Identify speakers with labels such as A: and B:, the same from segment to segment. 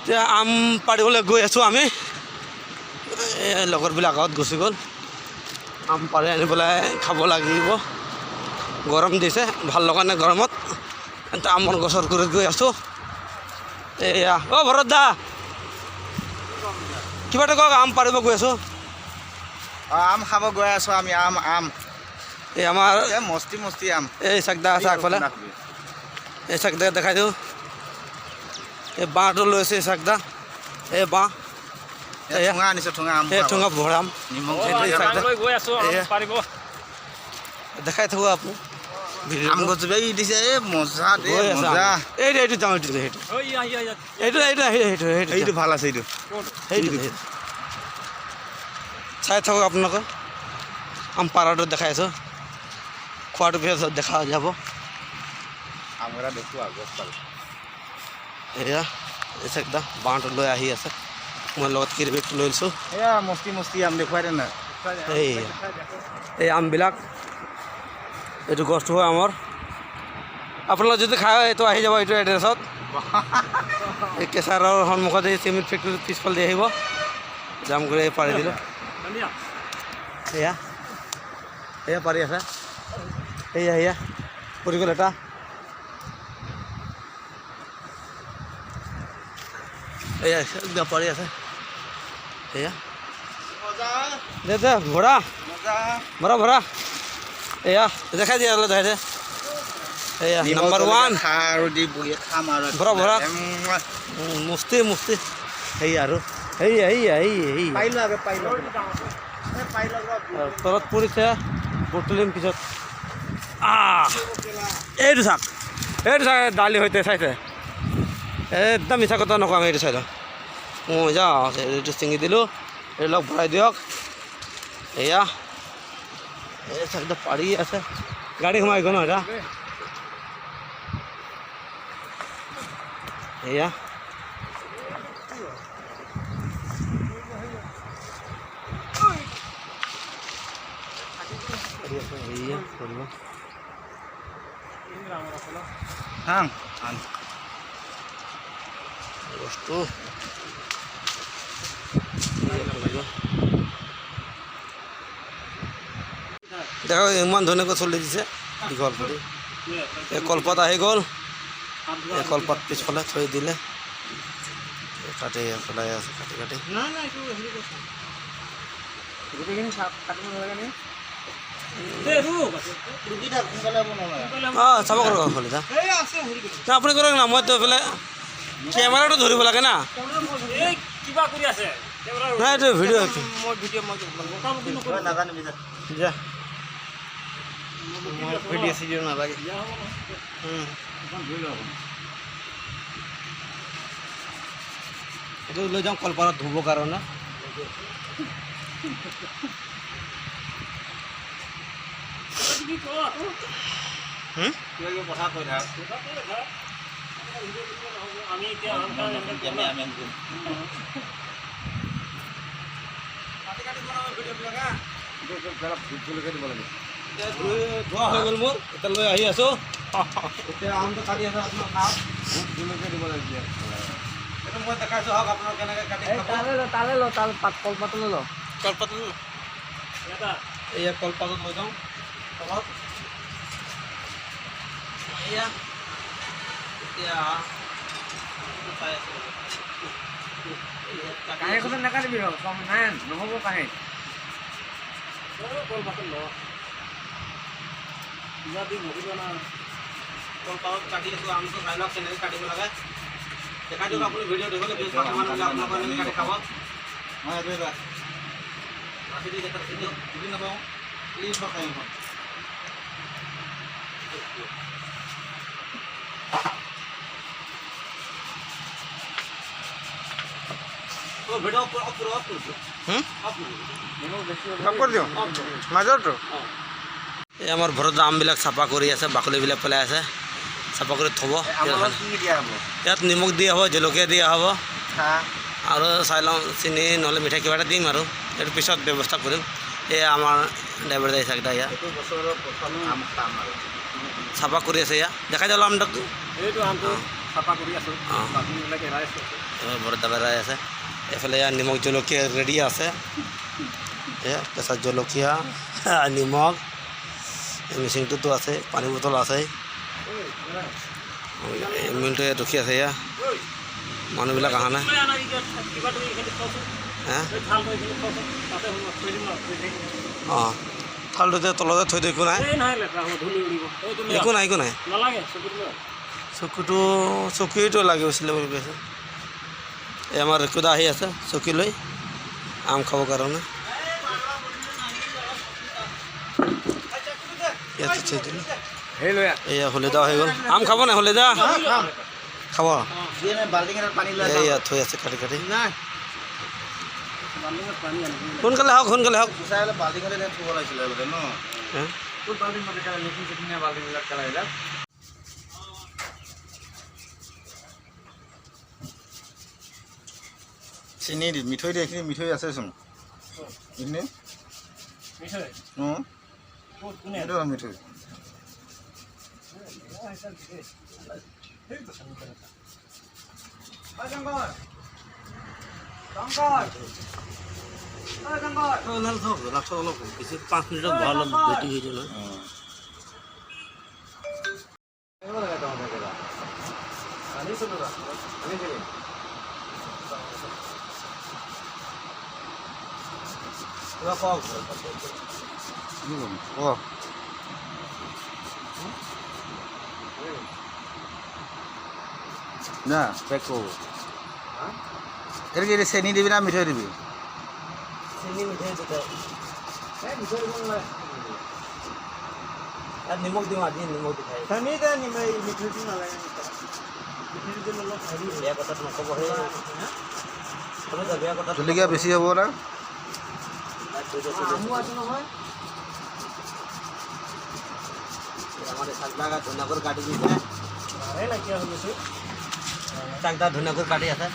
A: এতিয়া আম পাৰিবলৈ গৈ আছোঁ আমি। লগৰবিলাক আগত গুচি গ'ল। আম পাৰি আনি পেলাই খাব লাগিব। গৰম দিছে, ভাল লগা নাই গৰমত। এটা আমৰ গছৰ গুৰিত গৈ আছোঁ। এয়া ভৰত দা, কিবা এটা কওক। আম পাৰিব গৈ আছোঁ।
B: আম খাব গৈ আছোঁ আমি। আম
A: এই আমাৰ
B: মস্তি আম।
A: এই চাকদা আছে আগফালে। এই চাকদা দেখাই দিওঁ। এই বাঁহটো লৈছে চাকদা। এই বাঁহ
B: ঠুঙা আনিছোঁ, ঠুঙা আম।
A: এই ঠুঙা ভৰাম
C: গৈ আছোঁ পাৰিব।
A: দেখাই থাকোঁ আপুনি।
B: আম গছজোপা দিছে মজা দেই, মজা।
A: এইটো যাওঁ,
B: এইটো ভাল আছে।
A: সেইটো চাই থাকক আপোনালোকে। আম পাৰাটো দেখাই আছোঁ। খোৱাটো পিছত দেখা যাব।
B: আমকেইটা দেখুওৱা গছ পাল।
A: এয়া এই চাকদা বাঁহটো লৈ আহি আছে। মই লগত কেৰিবেগটো লৈ লৈছোঁ।
B: এয়া মস্তি আম দেখুৱাই দে না।
A: এই আমবিলাক, এইটো গছটো হয় আমৰ। আপোনালোকে যদি খায় এইটো আহি যাব এইটো এড্ৰেছত। এই কেঁচাৰৰ সন্মুখত এই চিমেণ্ট ফেক্টৰীৰ পিছফালে দি আহিব। জাম কৰি পাৰি দিলোঁ। এয়া পাৰি আছে। এয়া পৰি গ'ল এটা। এয়া একদম পাৰি আছে। এয়া দে ভৰা ভৰা। এয়া দেখাই দিয়া অলপ দেখাই দে। এয়া নাম্বাৰ 1
B: আৰু দি বঢ়িয়া খাম আৰু
A: ভৰা মস্তি। সেই আৰু তলত পৰিছে বটলিম পিছত। এইটো চাক দালি সৈতে চাইছে। একদম মিছা কথা নকওঁ আমি। এইটো চাই লওঁ। মজা আছে। এইটো ছিঙি দিলোঁ। এইবিলাক ভৰাই দিয়ক। এয়া এই চাকদা পাৰি আছে। গাড়ী সোমাই গ'ল ন এটা। এয়া বস্তু দেখো ইমান ধুনীয়াকৈ চলি দিছে। দীঘল কৰি এই কলপাত আহি গ'ল। এই কলপাত পিছফালে থৈ দিলে। কাটি পেলাই আছে কাটি চাব কৰক কলিতা। আপুনি কৰক না। মইতো এইফালে কেমেৰাটো ধৰিব লাগে না। নাই এইটো ভিডিঅ'
B: চিডিঅ' নালাগে।
A: এইটো লৈ যাওঁ কলপাৰত ধুব কাৰণে।
B: কথা কৈ থাক।
A: ধোৱা হৈ গ'ল মোৰ। এতিয়া লৈ আহি আছোঁ। এতিয়া আমটো কাটি আছে আপোনাৰ খাওক। জলকীয়া দিব লাগিব। এইটো মই দেখাইছোঁ হওক আপোনাৰ কেনেকৈ কাটি কলপাতটো লৈ লওঁ। এয়া কলপাতত লৈ যাওঁ তলত। এয়া এতিয়া চাই আছোঁ।
C: কাঁহীখন নাকাটিবি নাই নহ'ব কাঁহী।
A: কলপাতত কাটি আছোঁ। আমটো চাই লওক কেনেকৈ কাটিব লাগে। দেখাই দিয়ক আপুনি ভিডিঅ' দেখিলে পিছ মানুহ আপোনালোকৰ এনেকৈ কাটি খাব।
B: মই এইটোৱে
A: ৰাতি দি দেখাই দিয়ক। বুজি নাপাওঁ প্লিজ নকওঁ।
B: মাজৰটো
A: এই আমাৰ ঘৰত আমবিলাক চাফা কৰি আছে। বাকলিবিলাক পেলাই আছে। চাফা কৰি থ'ব। ইয়াত নিমখ দিয়া হ'ব, জলকীয়া দিয়া হ'ব আৰু চাই লওঁ চেনি নহ'লে মিঠাই কিবা এটা দিম আৰু এইটো পিছত ব্যৱস্থা কৰিম। এই আমাৰ ড্ৰাইভাৰ দাই চাকদা ইয়া চাফা কৰি আছে। ইয়া দেখাই দিলোঁ আমটো।
C: চাফা কৰি আছোঁ
A: অঁ।
C: বাকীবিলাক এৰাই আছোঁ
A: ভৰত দাবেৰাই আছে এইফালে এয়া নিমখ জলকীয়া ৰেডি আছে এয়া কেঁচা জলকীয়া নিমখ এই মেচিনটোতো আছে পানী বটল আছে এই মিলটোৱে ৰখি আছে এয়া মানুহবিলাক অহা নাই হে অঁ থালটোতে তলতে থৈ দিওঁ একো নাই একো নাই একো নাই চকুটো চকীটো লাগি গৈছিলে বুলি কৈছে এই আমাৰ ৰেকুদা আহি আছে চকী লৈ আম খাবৰ কাৰণে ইয়াতে থৈ দিলোঁ এয়া হলিদা হৈ গ'ল আম খাব নাই হলিদা খাব
B: বাল্টিং এটাত পানী লৈ
A: এয়া থৈ আছে কাটি কাটি
B: নাই
A: সোনকালে হওক সোনকালে হওক
B: গুচাই হ'লে বাল্টিঙতে থ'ব লাগিছিলে আগতে ন
A: হে?
C: বাল্টিংবিলাক পেলাই
B: চেনি দি মিঠৈ দি এইখিনি মিঠৈ আছেচোন এইখিনি অঁ এইটো মিঠৈ
A: অলপ বেছি 5 মিনিটত ভৰাই অলপ বেটি হৈ গ'ল
B: অঁ না পেক কৰোঁ এইটো কি চেনি দিবি না মিঠৈ দিবি
A: নিমখ দিওঁ আজি নিমখ দি খাই বেয়া কথাটো নক'ব সেই বেয়া কথা
B: জলকীয়া বেছি হ'ব না
A: আমাদের শাকটা ধুনা করে কাটি দিয়েছে শাকটা ধুনা করে কাটি আছে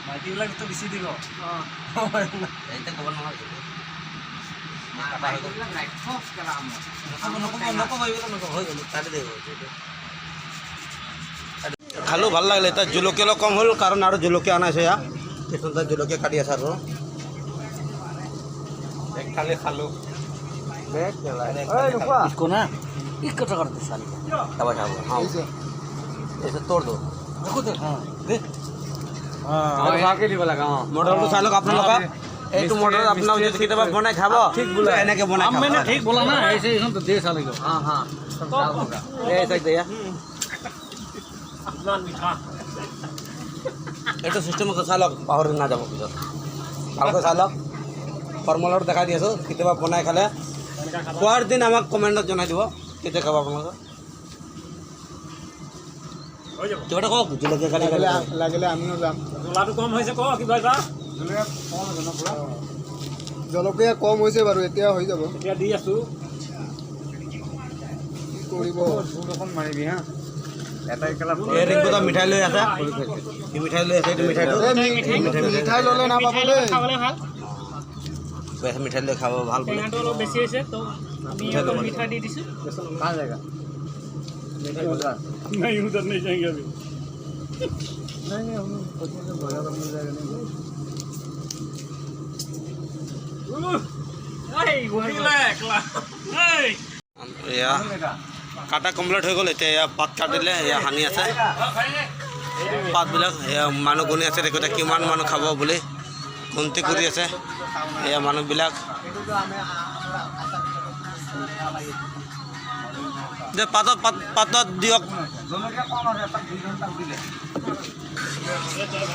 C: মাইকীবিলাকতো বেছি দিব
A: এইটা খবর নহয় খালো ভাল লাগিলে এতিয়া জলকীয়া অলপ কম হ'ল কাৰণ আৰু জলকীয়া আনাইছে এয়া কিছুমান তাত জলকীয়া কাটি আছে আৰু
C: খালি খালোঁ
A: इसको ना इसको तो करते साल तब जाओ हाँ ऐसे तोड़ दो देखो देख हाँ देख
C: ভালকৈ দিব লাগে অঁ
A: মটৰটো চাই লওক আপোনালোকে এইটো মটৰ আপোনাক যদি কেতিয়াবা বনাই খাব ঠিক বোলে এনেকৈ বনাই খাব
C: मैंने ठीक बोला ना ऐसे ही हम तो दे साले को हाँ हाँ
A: ऐसा दिया এইটো চিষ্টেমত চাই লওক পাহৰি নাযাব পিছত ভালকৈ চাই লওক ফৰ্মুলাটো দেখাই দি আছোঁ কেতিয়াবা বনাই খালে খোৱাৰ দিন আমাক কমেণ্টত জনাই দিব কেতিয়া খাব আপোনালোকে কিবা এটা কওক জলকীয়া কালি
B: লাগিলে আমিও যাম
C: জ্বলাটো কম হৈছে ক কিবা এটা
B: জলকীয়া কম হৈছে বাৰু এতিয়া হৈ যাব
C: এতিয়া দি আছোঁ
B: কি কৰিব অকণ মাৰিবি হা
C: এটাই কেলা
A: এই ৰিংকুটা মিঠাই লৈ আছে কি মিঠাই লৈ আছে এইটো মিঠাইটো
B: মিঠাই ল'লে নাপাব দেই
C: খাবলৈ ভাল
A: মিঠাই লৈ খাব ভাল বোলে
C: টেঙাটো অলপ বেছি হৈছে তো আমি অলপ মিঠা দি দিছোঁ
B: कहाँ जाएगा
C: नहीं उधर नहीं जाएंगे अभी
B: नहीं हम सोचने से बढ़िया मिल जाएगा नहीं
A: এয়া কাটা কমপ্লিট হৈ গ'ল এতিয়া এয়া পাত কাটিলে এয়া সানি আছে পাতবিলাক এয়া মানুহ গুণি আছে দেখোঁতে কিমান মানুহ খাব বুলি গন্তি কৰি আছে এয়া মানুহবিলাক যে পাতত দিয়ক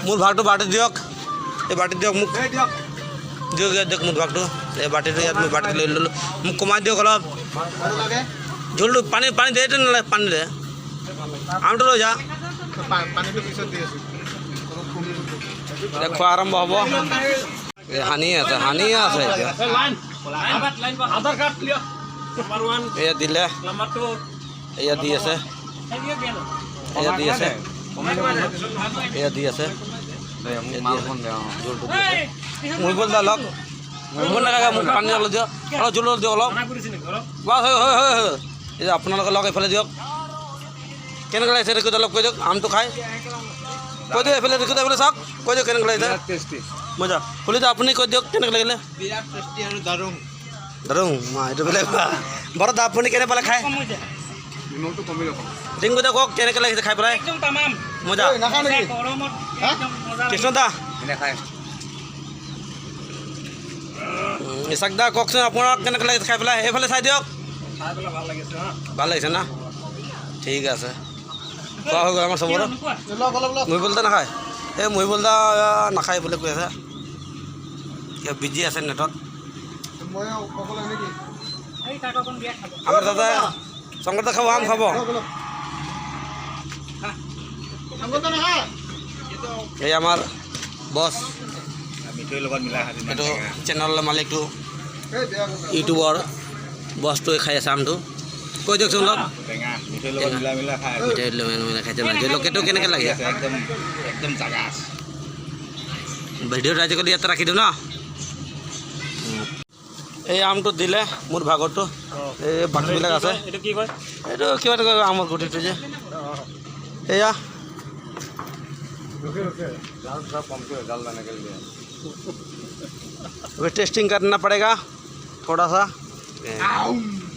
A: মোৰ ভাগটো বাটিত দিয়ক এই বাটিত দিয়ক মোক দিয়ক ইয়াত দিয়ক মোৰ ভাগটো এই বাটিটো ইয়াত মই বাটিত লৈ ল'লোঁ মোক কমাই দিয়ক অলপ ঝোলটো পানী পানী দে এইটো নালাগে পানী দে আমটো লৈ যা এতিয়া খোৱা আৰম্ভ হ'ব এই সানিয়ে আছে এতিয়া
C: আধাৰ কাৰ্ড ক্লিয়াৰ নাম্বাৰ 1
A: এয়া দিলে
C: নাম্বাৰ 2
A: এয়া দি আছে এয়া দি আছে এয়া দি আছে
B: মালখন দে
A: মহিবল দা লগ মহিবল নালাগে মোক পানী অলপ দিয়ক অলপ জোল অলপ দিয়ক অলপ বাছ হয় হয় হয় হয় এই আপোনালোকে লগ এইফালে দিয়ক কেনেকৈ লাগিছে দেখুৱাই অলপ কৈ দিয়ক আমটো খাই কৈ দিয়ক এইফালে দেখুৱাই এইফালে চাওক কৈ দিয়ক কেনেকৈ লাগিছে
B: টেষ্টি
A: মজা খুলি দিয়ক আপুনি কৈ দিয়ক কেনেকৈ লাগিলে
B: বিৰাট টেষ্টি আৰু দাৰুণ
A: দাৰুং এইটো বেলেগ বৰত আপুনি কেনে পালে খাই
B: নিমখটো কমি ৰখ
A: টিংকু দা কওক কেনেকৈ লাগিছে খাই পেলাই
C: একদম তামাম
A: মজা
B: নাখাওঁ নেকি
C: গৰমত একদম মজা
A: কৃষ্ণ দা
B: নেখায়
A: ইছাক দা কওকচোন আপোনাক কেনেকৈ লাগিছে খাই পেলাই এইফালে চাই দিয়ক
C: খাই পেলাই ভাল লাগিছে হা
A: ভাল লাগিছে না ঠিক আছে খোৱা হৈ গ'ল আমাৰ চবৰে
C: নোপোৱা
A: মহিবল দা নাখায় এই মহিবল দা নাখায় বুলি কৈ আছে কিবা বিজি আছে নেটত
B: মই ক'ব লাগে নেকি
C: এই কাকন দিয়া খাব
A: আমাৰ দাদা শংকৰ দা খাব আম খাব এই আমাৰ বছ
B: মিঠৈৰ লগত মিলাই খাবি
A: এইটো চেনেলৰ মালিকটো ইউটিউবৰ বছটোৱে খাই আছে আমটো কৈ দিয়কচোন অলপ
B: টেঙা মিঠৈৰ লগত মিলাই খাই
A: মিঠাই লৈ খাইছে না জলকীয়াটো কেনেকৈ লাগে
B: একদম একদম জাগাছ
A: ভিডিঅ'টো আজিকালি ইয়াতে ৰাখি দিওঁ ন এই আমটো দিলে মোৰ ভাগৰটো এই বাকীবিলাক আছে
C: এইটো কি কয়
A: এইটো কিবা এটা কয় আমৰ গুটিটো যে এয়া अभी टेस्टिंग करना पड़ेगा थोड़ा सा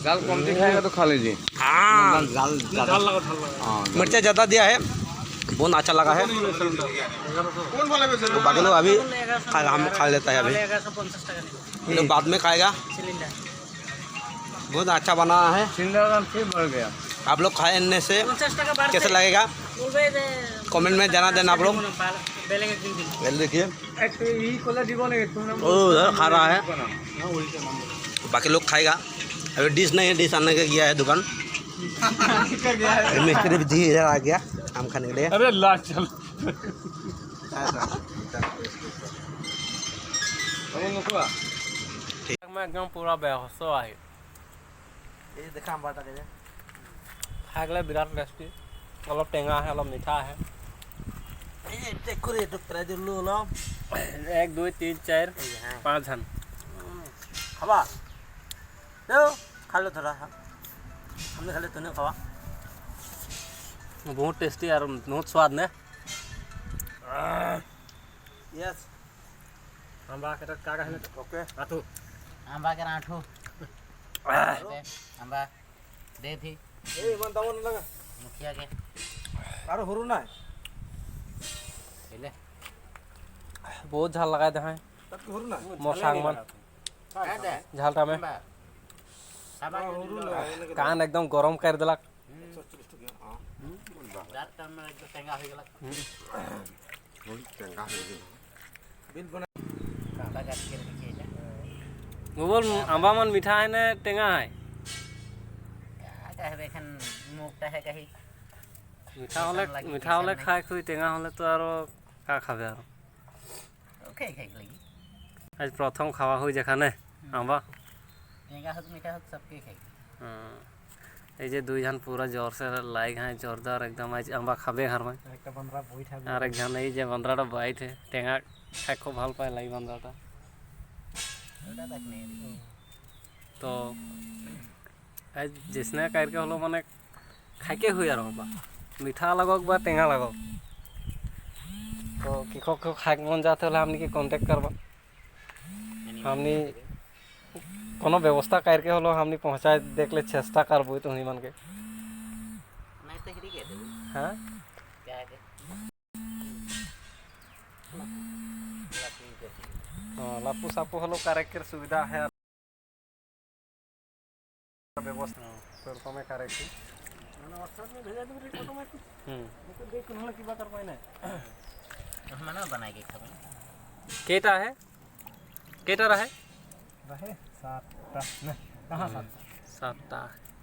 B: জাল কমতি খাएगा तो खा लीजिए
A: हाँ
B: জাল
C: ভাল লাগা
A: मिर्चा ज़्यादा दिया है बहुत अच्छा लगा है तो बाकी लोग अभी खाएगा हम खा लेता है अभी
C: 150 টাকা নিব
A: लोग बाद में खाएगा
C: সিলিন্ডার
A: बहुत अच्छा बना है
B: सिंदर का फिर बढ़ गया
A: आप लोग खाने से
C: 50 টাকা বাড়ছে
A: कैसे लगेगा
C: বলবে যে
A: कमेंट में जाना देना आप लोग
C: বেলেগ একদিন দিন
A: ये देखिए
B: একটু ই কলা দিব নেকি তুমি
A: ओ उधर खा रहा है बाकी लोग खाएगा अभी डिश नहीं है डिश आने का गया है दुकान मिस्त्री भी धीरे इधर आ गया आम खाने के लिए
C: अरे ला चल मैं एकदम पूरा बेहोश आही
A: ये देखा हम बात आगे
C: খাই গ'লে বিৰাট টেষ্টি অলপ টেঙা আহে অলপ মিঠা আহে
A: ये चेक करिए तो प्राइस लो लो
C: 1 2 3 4 5 ধান
A: खावा लो खा लो थोड़ा सा हमने खा ले तूने खावा
C: বহুত টেষ্টি আৰু বহুত স্বাদ নে
A: यस
C: আম্বা কেটা কাকা হেলে
A: ओके
C: আঠু
D: आंबा के राठो आंबा दे थी
A: ए मन दामन लगा
D: मुखिया के
A: आरो हरु ना
D: ले
C: বহুত ঝাল লগাই দেখাই
A: तब हरु ना
C: মশাং মান ঝালটা মে কান একদম গরম कर দেলাক
D: रात टाइम में एकदम टेंगा हो गेला
A: बिल बना
D: काला काट के रखिए जा
C: মোবল আম্বা মান মিঠা है ने টেঙা है
D: क्या है देखन मुक्ता है कहीं
C: মিঠা হলে খাই খুই টেঙা হলে তো আৰু কা খাবে আৰু
D: ओके खाई लगी
C: আজ প্রথম খাওয়া হই যেখানে আম্বা
D: टेंगा हो मीठा हो सबके खाई
C: এই যে দুই জন পুরা জোর সে লাইক है जोरदार एकदम आज আম্বা খাবে घर में
D: একটা বন্ধরা বই থাকবে
C: আর এক জন এই যে বন্ধরাটা বাইতে টেঙা খাই খুব ভাল পায় লাই বন্ধরাটা
D: ওটা দেখনে
C: তো आज जिसने करके হলো মানে খাইকে হই আর আম্বা মিঠা লাগক বা টেঙা লাগক তো কৃষক খাক মন যাতে হলে আপনি কি কন্ট্যাক্ট করবা हमनी কোনো ব্যবস্থা करके হলো हमनी पहुंचाए देखले चेष्टा करबो तो मान के
D: मैं तो हिरी के देबो
C: हां
D: क्या है
C: लापू सापू हलो करेक्टर सुविधा है व्यवस्था तो कमे करेक्ट मैंने व्हाट्सएप में भेजा दूंगी ऑटोमेटिक तो देख उन्होंने की बात कर पाए ना
D: मना बनाए के खाबो
C: केटा है केटा रहे
D: 7टा नहीं कहां 7टा
C: 7टा